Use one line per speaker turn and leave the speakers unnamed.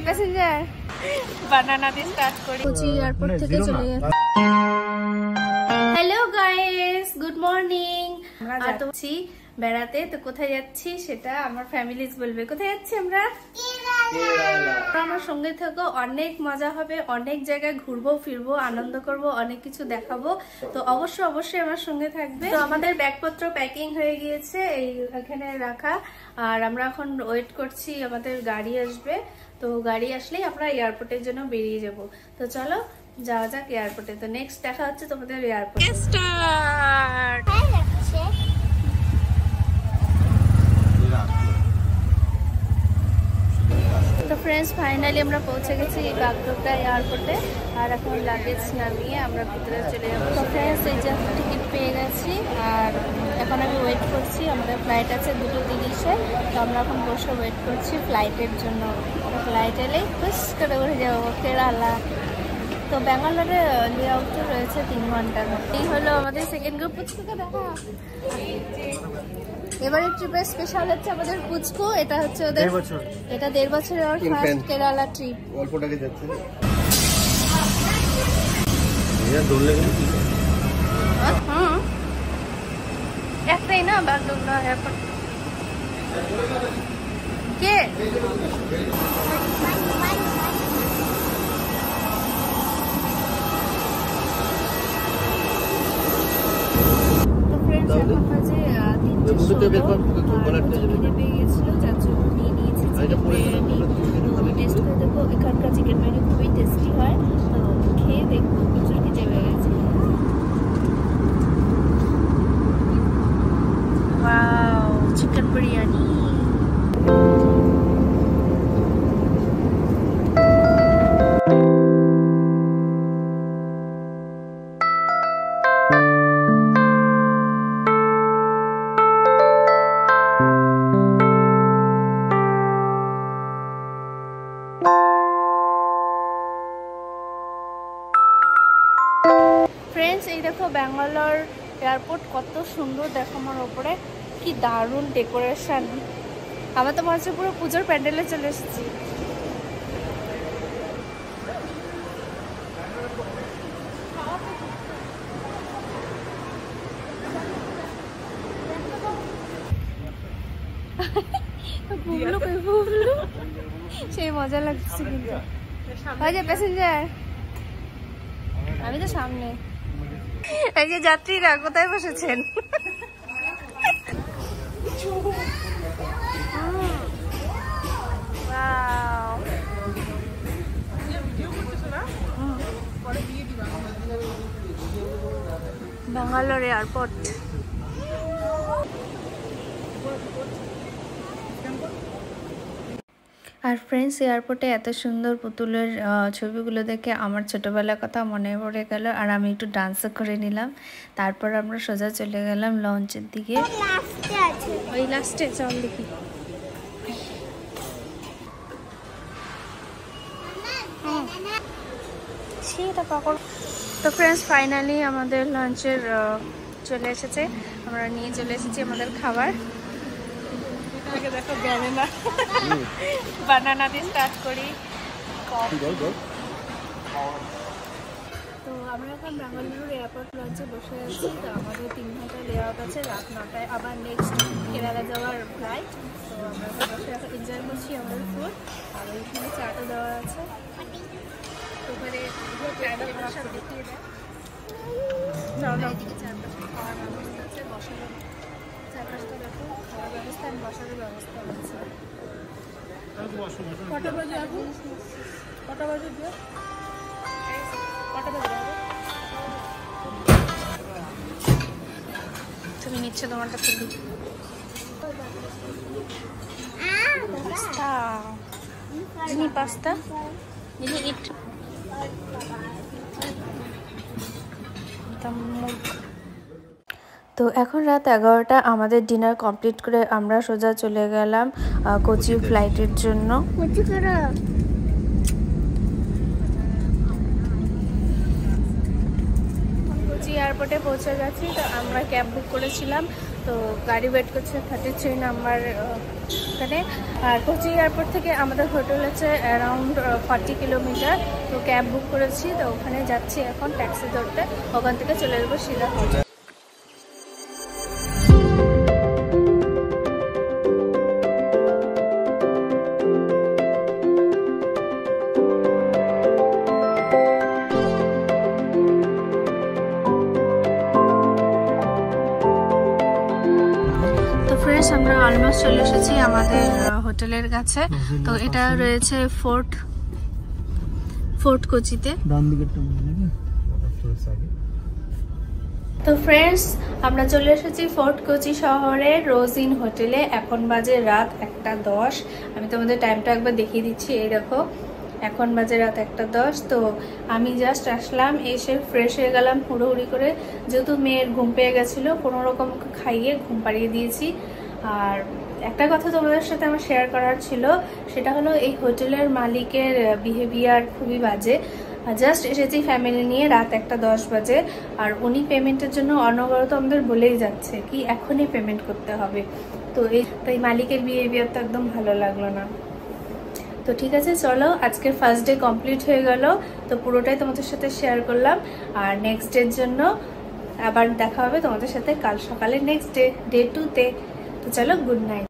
Passenger বানানা দিয়ে start করি, Kochi airport থেকে চলে যাচ্ছি। Hello guys, good morning. আমরা যাচ্ছি বেড়াতে। তো কোথায় যাচ্ছি সেটা আমার ফ্যামিলিজ বলবে। কোথায় যাচ্ছি আমরা? আমার সঙ্গে থাকো, অনেক মজা হবে, অনেক জায়গায় ঘুরবো ফিরবো, আনন্দ করব, অনেক কিছু দেখাবো। তো অবশ্যই আমার সঙ্গে থাকবে। তো আমাদের ব্যাগপত্র প্যাকিং হয়ে গিয়েছে, এই এখানে রাখা। আর আমরা এখন ওয়েট করছি, আমাদের গাড়ি আসবে। তো গাড়ি আসলেই আমরা এয়ারপোর্টের জন্য বেরিয়ে যাব। তো চলো যাওয়া যাক এয়ারপোর্টে। তো নেক্সট দেখা হচ্ছে তোমাদের এয়ারপোর্টে। স্টার্ট। তো ফ্রেন্ডস, ফাইনালি আমরা পৌঁছে গেছি বাগডোগরা এয়ারপোর্টে। আর এখন লাগেজ নামিয়ে আমরা ভিতরে চলে যাবো। তো ফ্রেন্ডস, এই যে টিকিট পেয়ে গেছি। আর এখন আমি ওয়েট করছি, আমাদের ফ্লাইট আছে 2:30-এ। তো আমরা এখন বসে ওয়েট করছি ফ্লাইটের জন্য। ফ্লাইট এলেই খুশ করে উঠে যাবো কেরালা। তো ব্যাঙ্গালোরে লেআউট রয়েছে 3 ঘন্টার মতো। এই হলো আমাদের সেকেন্ড গ্রুপ। পুচকুকে দেখা। এবারে ট্রিপের স্পেশাল হচ্ছে আমাদের পুচকু। এটা হচ্ছে ওদের এটা 1.5 বছরের ওর ফার্স্ট কেরালা ট্রিপ। অল্পটাকে যাচ্ছে। একটাই না বাগডোগরা এয়ারপোর্ট। কে এখানকার চিকেন বিরিয়ানি খুবই টেস্টি হয়। তো খেয়ে দেখবো, প্রচুর খিদে পেয়ে গেছে। Wow, chicken biryani. ফ্রেন্ডস, এই দেখো ব্যাঙ্গালোর এয়ারপোর্ট কত সুন্দর। দেখো আমার ওপরে কি দারুণ ডেকোরেশন। আমার তো মনে হচ্ছে পুরো পুজোর প্যান্ডেলে চলে এসেছি। সেই মজা লাগছে কিন্তু। প্যাসেঞ্জার, আমি তো সামনে। এই যে যাত্রীরা কোথায় বসেছেন? ব্যাঙ্গালোর এয়ারপোর্ট। আর ফ্রেন্ডস, এয়ারপোর্টে এত সুন্দর পুতুলের ছবিগুলো দেখে আমার ছোটবেলার কথা মনে পড়ে গেল। আর আমি একটু ডান্সও করে নিলাম। তারপর আমরা সোজা চলে গেলাম লঞ্চের দিকে। ওই লাস্টে চল দেখি। তো ফ্রেন্ডস, ফাইনালি আমাদের লঞ্চের চলে এসেছে। আমরা নিয়ে চলে এসেছি আমাদের খাবার। দেখো বানানা দিয়ে স্টার্ট করি। তো আমরা এখন ব্যাঙ্গালুরু এয়ারপোর্ট লঞ্চে বসে আছি। তো আমাদের 3 ঘন্টা লেআউট আছে, রাত 9টায় আবার নেক্সট কেরালা যাওয়ার ফ্লাইট। তো আমরা এখন বসে এখন এনজয় করছি আমাদের ফুড। আর ওইখানে চাটও দেওয়া আছে। ওখানে সব দেখিয়ে দেয়। এদিকে চারপাশে খাওয়ার ব্যবস্থা আছে, বসার চারপাশটা দেখো, খাওয়ার ব্যবস্থা আর বসার ব্যবস্থা আছে। কটা বাজে এখন? কটা বাজে দিয়ে? কটা বাজে? তুমি নিচ্ছ তোমারটা তুলি। Pasta, ini pasta, ini it. তো এখন রাত 11টা। আমাদের ডিনার কমপ্লিট করে আমরা সোজা চলে গেলাম কোচি ফ্লাইটের জন্য। এয়ারপোর্টে পৌঁছে গেছি। তো আমরা ক্যাব বুক করেছিলাম, তো গাড়ি ওয়েট করছে 33 নাম্বার ওখানে। আর কোচি এয়ারপোর্ট থেকে আমাদের হোটেল আছে অ্যারাউন্ড 40 কিলোমিটার। তো ক্যাব বুক করেছি, তো ওখানে যাচ্ছি এখন ট্যাক্সি ধরতে, ওখান থেকে চলে যাবো সিধা হোটেল। আমরা অলমোস্ট চলে এসেছি আমাদের হোটেলের কাছে। তো এটা রয়েছে ফোর্ট কোচিতে। তো ফ্রেন্ডস, আমরা চলে এসেছি ফোর্ট কোচি শহরের রোজ ইন হোটেলে। এখন বাজে রাত 1:10। আমি তোমাদের টাইমটা একবার দেখিয়ে দিচ্ছি। এই দেখো, এখন বাজে রাত 1:10। তো আমি জাস্ট আসলাম, এসে ফ্রেশ হয়ে গেলাম হুড়োহুড়ি করে, যেহেতু মেয়ের ঘুম পেয়ে গেছিলো, কোনো রকম খাইয়ে ঘুম পাড়িয়ে দিয়েছি। আর একটা কথা তোমাদের সাথে আমার শেয়ার করার ছিল, সেটা হলো এই হোটেলের মালিকের বিহেভিয়ার খুবই বাজে। জাস্ট এসেছি ফ্যামিলি নিয়ে, রাত 1:10 বাজে, আর উনি পেমেন্টের জন্য অনবরত আমাদের বলেই যাচ্ছে কি এখনই পেমেন্ট করতে হবে। তো এই মালিকের বিহেভিয়ার তো একদম ভালো লাগলো না। তো ঠিক আছে, চলো, আজকের ফার্স্ট ডে কমপ্লিট হয়ে গেল। তো পুরোটাই তোমাদের সাথে শেয়ার করলাম। আর নেক্সট ডের জন্য আবার দেখা হবে তোমাদের সাথে কাল সকালে, নেক্সট ডে 2তে। তো চলো, গুড নাইট।